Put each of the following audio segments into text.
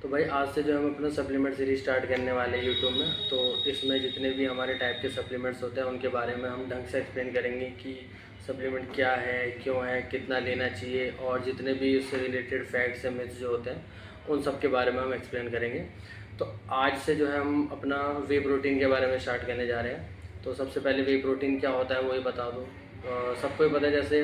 तो भाई आज से जो हम अपना सप्लीमेंट सीरीज स्टार्ट करने वाले हैं यूट्यूब में। तो इसमें जितने भी हमारे टाइप के सप्लीमेंट्स होते हैं उनके बारे में हम ढंग से एक्सप्लेन करेंगे कि सप्लीमेंट क्या है, क्यों है, कितना लेना चाहिए, और जितने भी उससे रिलेटेड फैक्ट्स हैं, मिथ्स जो होते हैं उन सब के बारे में हम एक्सप्लेन करेंगे। तो आज से जो है हम अपना वे प्रोटीन के बारे में स्टार्ट करने जा रहे हैं। तो सबसे पहले वे प्रोटीन क्या होता है वही बता दूँ। सबको ही पता है, जैसे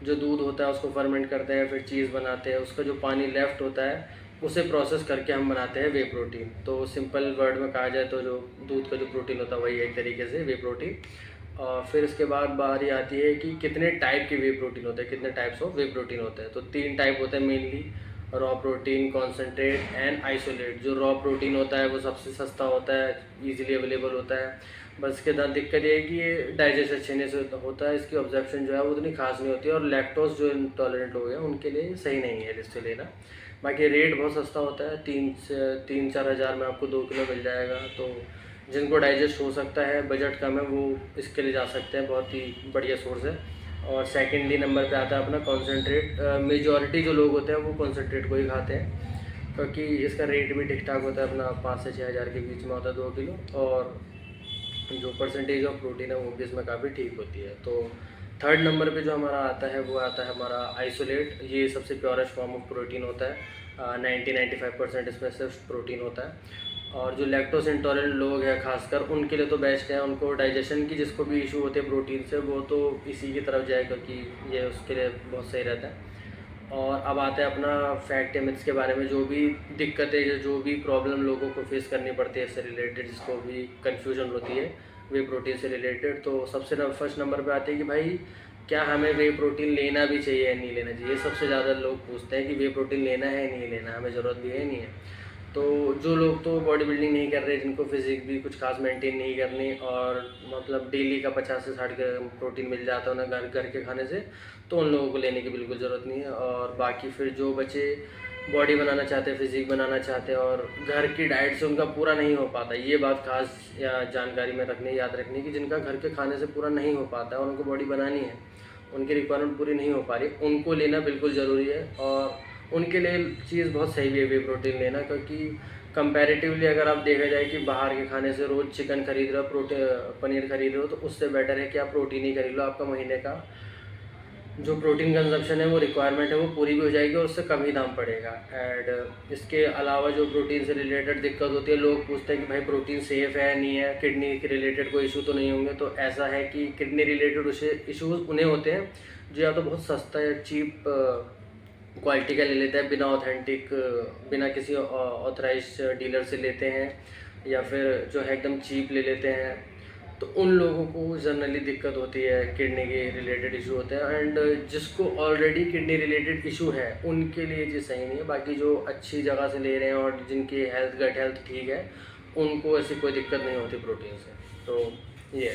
जो दूध होता है उसको फर्मेंट करते हैं, फिर चीज़ बनाते हैं, उसका जो पानी लेफ़्ट होता है उसे प्रोसेस करके हम बनाते हैं वे प्रोटीन। तो सिंपल वर्ड में कहा जाए तो जो दूध का जो प्रोटीन होता है वही एक तरीके से वे प्रोटीन। और फिर इसके बाद बारी आती है कि कितने टाइप के वे प्रोटीन होते हैं, कितने टाइप्स ऑफ वे प्रोटीन होते हैं। तो 3 टाइप होते हैं mainly: raw protein, concentrate and isolate. जो रॉ प्रोटीन होता है वो सबसे सस्ता होता है, ईजिली अवेलेबल होता है। बस इसके साथ दिक्कत ये है कि ये डाइजेस्ट अच्छे से होता है, इसकी ऑब्जर्प्शन जो है वो उतनी खास नहीं होती है, और लैक्टोज जो इंटॉलरेंट हो गया उनके लिए सही नहीं है इससे लेना। बाकी रेट बहुत सस्ता होता है, 3-4 हज़ार में आपको 2 किलो मिल जाएगा। तो जिनको डाइजेस्ट हो सकता है, बजट कम है, वो इसके लिए जा सकते हैं, बहुत ही बढ़िया सोर्स है। और सेकेंडली नंबर पे आता है अपना कॉन्सेंट्रेट। मेजॉरिटी जो लोग होते हैं वो कॉन्सेंट्रेट को ही खाते हैं, क्योंकि इसका रेट भी ठीक ठाक होता है, अपना 5 से 6 हज़ार के बीच में होता है 2 किलो। और जो परसेंटेज ऑफ प्रोटीन है वो भी इसमें काफ़ी ठीक होती है। तो थर्ड नंबर पे जो हमारा आता है वो आता है हमारा आइसोलेट। ये सबसे प्योरेस्ट फॉर्म ऑफ प्रोटीन होता है। 90-95% इसमें सिर्फ प्रोटीन होता है। और जो लैक्टोज इंटॉलरेंट लोग हैं खासकर उनके लिए तो बेस्ट है। उनको डाइजेशन की जिसको भी इशू होते हैं प्रोटीन से, वो तो इसी की तरफ जाए, क्योंकि ये उसके लिए बहुत सही रहता है। और अब आते हैं अपना फैक्ट या मिथ्स के बारे में। जो भी दिक्कतें या जो भी प्रॉब्लम लोगों को फेस करनी पड़ती है इससे रिलेटेड, जिसको भी कन्फ्यूजन होती है वे प्रोटीन से रिलेटेड, तो सबसे फर्स्ट नंबर पे आते हैं कि भाई क्या हमें वे प्रोटीन लेना भी चाहिए या नहीं लेना चाहिए। ये सबसे ज़्यादा लोग पूछते हैं कि वे प्रोटीन लेना है नहीं लेना, हमें ज़रूरत भी है नहीं है। तो जो लोग तो बॉडी बिल्डिंग नहीं कर रहे, जिनको फिजिक भी कुछ खास मेंटेन नहीं करनी, और मतलब डेली का 50 से 60 ग्राम प्रोटीन मिल जाता है उन्हें घर के खाने से, तो उन लोगों को लेने की बिल्कुल ज़रूरत नहीं है। और बाकी फिर जो बच्चे बॉडी बनाना चाहते हैं, फिजिक बनाना चाहते हैं, और घर की डाइट से उनका पूरा नहीं हो पाता, ये बात खास या जानकारी में रखनी, याद रखनी कि जिनका घर के खाने से पूरा नहीं हो पाता है और उनको बॉडी बनानी है, उनकी रिक्वायरमेंट पूरी नहीं हो पा रही, उनको लेना बिल्कुल ज़रूरी है। और उनके लिए चीज़ बहुत सही भी है वे प्रोटीन लेना, क्योंकि कंपैरेटिवली अगर आप देखा जाए कि बाहर के खाने से रोज़ चिकन खरीद रहे हो, पनीर खरीद रहे हो, तो उससे बेटर है कि आप प्रोटीन ही खरीद लो। आपका महीने का जो प्रोटीन कंजप्शन है, वो रिक्वायरमेंट है, वो पूरी भी हो जाएगी और उससे कम ही दाम पड़ेगा। एंड इसके अलावा जो प्रोटीन से रिलेटेड दिक्कत होती है, लोग पूछते हैं कि भाई प्रोटीन सेफ़ है नहीं है, किडनी के रिलेटेड कोई इशू तो नहीं होंगे। तो ऐसा है कि किडनी रिलेटेड इशूज़ उन्हें होते हैं जो या तो बहुत सस्ता या चीप क्वालिटी का ले लेते हैं, बिना ऑथेंटिक, बिना किसी ऑथराइज डीलर से लेते हैं, या फिर जो है एकदम चीप ले लेते हैं। तो उन लोगों को जनरली दिक्कत होती है, किडनी के रिलेटेड इशू होते हैं। एंड जिसको ऑलरेडी किडनी रिलेटेड इशू है उनके लिए ये सही नहीं है। बाकी जो अच्छी जगह से ले रहे हैं और जिनकी गट हेल्थ ठीक है, उनको ऐसी कोई दिक्कत नहीं होती प्रोटीन से। तो ये है।